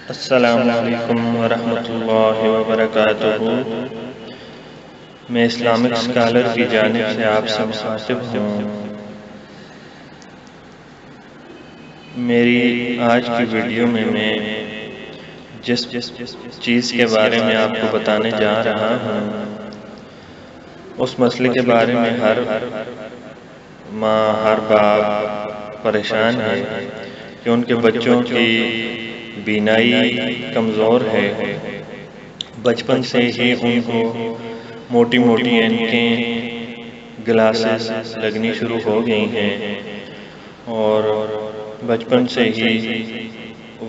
السلام علیکم ورحمۃ اللہ وبرکاتہ۔ میں اسلامک اسکالر کی جانب سے آپ سے مخاطب ہوں۔ میری آج کی ویڈیو میں جس چیز کے بارے میں آپ کو بتانے جا رہا ہوں اس مسئلے کے بارے میں ہر ماں ہر باپ پریشان ہے کہ ان کے بچوں کی بینائی کمزور ہے۔ بچپن سے ہی ان کو موٹی موٹی اینکیں گلاسز لگنی شروع ہو گئی ہیں اور بچپن سے ہی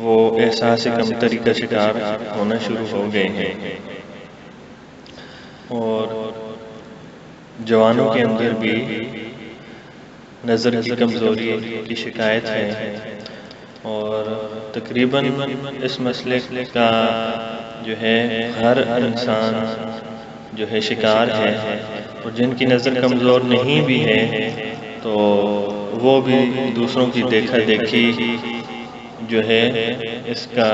وہ احساس کمتری کا شکار ہونا شروع ہو گئے ہیں، اور جوانوں کے اندر بھی نظر کی کمزوری کی شکایت ہے، اور تقریباً اس مسئلے کا جو ہے ہر انسان جو ہے شکار ہے، اور جن کی نظر کمزور نہیں بھی ہے تو وہ بھی دوسروں کی دیکھا دیکھی جو ہے اس کا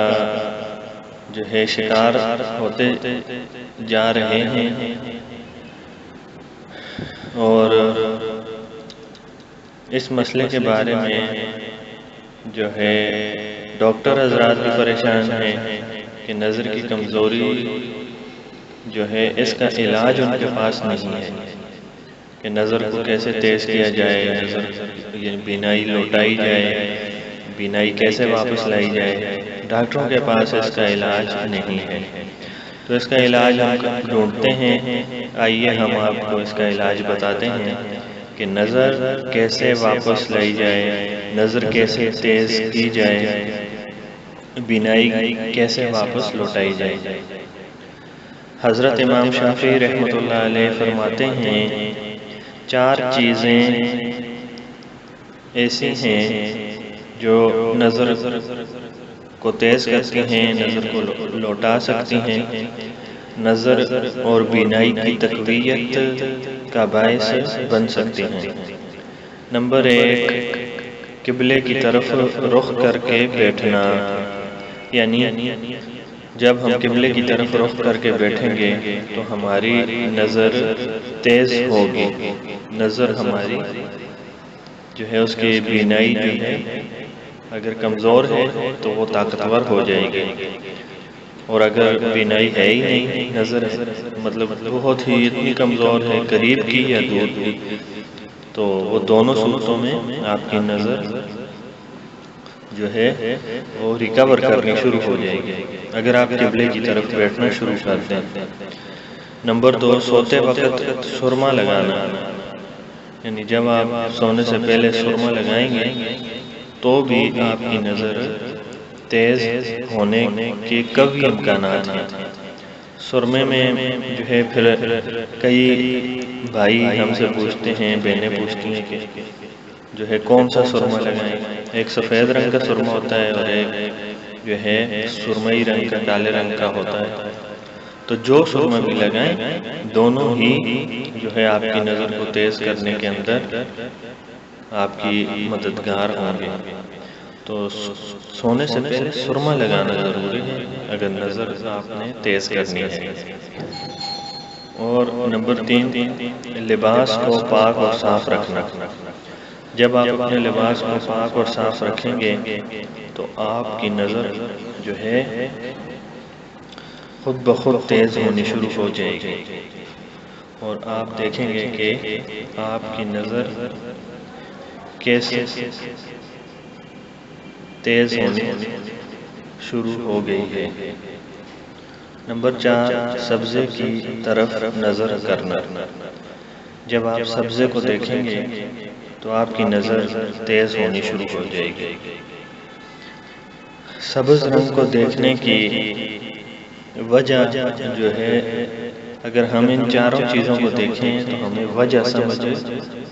جو ہے شکار ہوتے جا رہے ہیں۔ اور اس مسئلے کے بارے میں جو ہے ڈاکٹر حضرات بھی پریشان ہیں کہ نظر کی کمزوری جو ہے اس کا علاج ان کے پاس نہیں ہے کہ نظر کو کیسے تیز کیا جائے، نظر بینائی لوٹائی جائے، بینائی کیسے واپس لائی جائے۔ ڈاکٹروں کے پاس اس کا علاج نہیں ہے، تو اس کا علاج ہم ڈھونڈتے ہیں۔ آئیے ہم آپ کو اس کا علاج بتاتے ہیں کہ نظر کیسے واپس لائی جائے، نظر کیسے تیز کی جائے، بینائی کیسے واپس لوٹائی جائے۔ حضرت امام شافعی رحمۃ اللہ علیہ فرماتے ہیں 4 چیزیں ایسی ہیں جو نظر کو تیز کرتی ہیں، نظر کو لوٹا سکتی ہیں، نظر اور بینائی کی تقویت کا باعث بن سکتی ہیں۔ نمبر 1، قبلے کی طرف رخ کر کے بیٹھنا، یعنی جب ہم قبلے کی طرف رخ کر کے بیٹھیں گے تو ہماری نظر تیز ہوگی، نظر ہماری جو ہے اس کی بینائی جو ہے اگر کمزور ہے تو وہ طاقتور ہو جائے گی، اور اگر بینائی ہے ہی نہیں، نظر مطلب بہت ہی اتنی کمزور ہے، قریب کی یا دور کی، تو وہ دونوں صورتوں میں آپ کی نظر جو ہے وہ ریکور کرنی شروع ہو جائے گی اگر آپ قبلے کی طرف بیٹھنا شروع کر دیں۔ نمبر 2، سوتے وقت سرما لگانا، یعنی جب آپ سونے سے پہلے سرما لگائیں گے تو بھی آپ کی نظر تیز ہونے کے قوی امکانات ہیں۔ سرمے میں جو ہے پھر کئی بھائی ہم سے پوچھتے ہیں، بہنیں پوچھتی ہیں کہ جو ہے کون سا سرما لگائیں۔ ایک سفید رنگ کا سرما ہوتا ہے اور ایک جو ہے سرمئی رنگ کا، کالے رنگ کا ہوتا ہے، تو جو سرما بھی لگائیں دونوں ہی جو ہے آپ کی نظر کو تیز کرنے کے اندر آپ کی مددگار ہوں گے۔ تو سونے سے پہلے سرما لگانا ضروری ہے اگر نظر آپ نے تیز کرنی ہے۔ اور نمبر 3، لباس کو پاک اور صاف رکھنا۔ جب آپ اپنے لباس کو پاک اور صاف رکھیں گے تو آپ کی نظر جو ہے خود بخود تیز ہونی شروع ہو جائے گی، اور آپ دیکھیں گے کہ آپ کی نظر کیسے تیز ہونی شروع ہو گئی ہے۔ نمبر 4، سبزے کی طرف نظر کرنا۔ جب آپ سبزے کو دیکھیں گے تو آپ کی نظر تیز ہونی شروع ہو جائے گی۔ سبز رنگ کو دیکھنے کی وجہ جو ہے، اگر ہم ان 4 چیزوں کو دیکھیں تو ہمیں وجہ سمجھ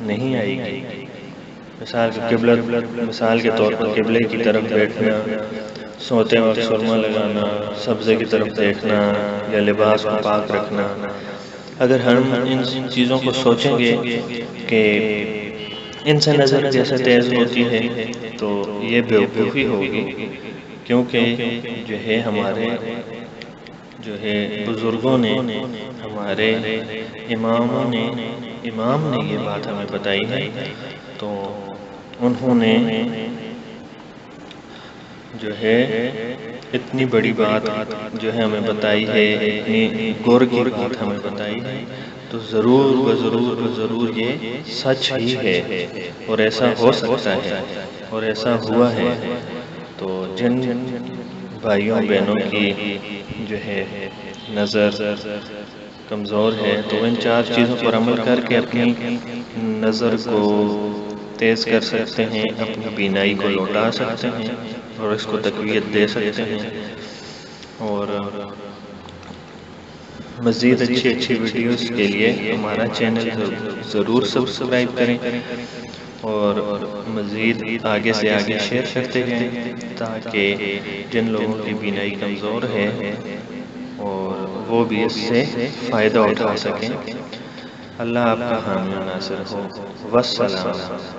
نہیں آئے گی۔ مثال کے طور پر قبلے کی طرف بیٹھنا، سوتے وقت سرما لگانا، سبزے کی طرف دیکھنا یا لباس کو پاک رکھنا، اگر ہم ان چیزوں کو سوچیں گے کہ ان سے نظر جیسے تیز ہوتی ہے تو یہ بیوقوفی ہوگی، کیونکہ جو ہے ہمارے جو ہے بزرگوں نے، ہمارے امام نے یہ بات ہمیں بتائی ہے، تو انہوں نے جو ہے اتنی بڑی بات جو ہے ہمیں بتائی ہے، اتنی غور کی بات ہمیں بتائی ہے، تو ضرور یہ سچ ہی ہے، اور ایسا ہو سکتا ہے اور ایسا ہوا ہے۔ تو جن بھائیوں بہنوں کی جو ہے نظر کمزور ہے تو ان 4 چیزوں پر عمل کر کے اپنی نظر کو تیز کر سکتے ہیں، اپنی بینائی کو لوٹا سکتے ہیں اور اس کو تقویت دے سکتے ہیں۔ اور مزید اچھی ویڈیوز کے لیے ہمارا چینل ضرور سبسکرائب کریں، اور مزید آگے سے آگے شیئر کرتے گئیں، تاکہ جن لوگوں کی بینائی کمزور ہے اور وہ بھی اس سے فائدہ اٹھا سکیں۔ اللہ آپ کا حامی و ناصر ہو۔ والسلام۔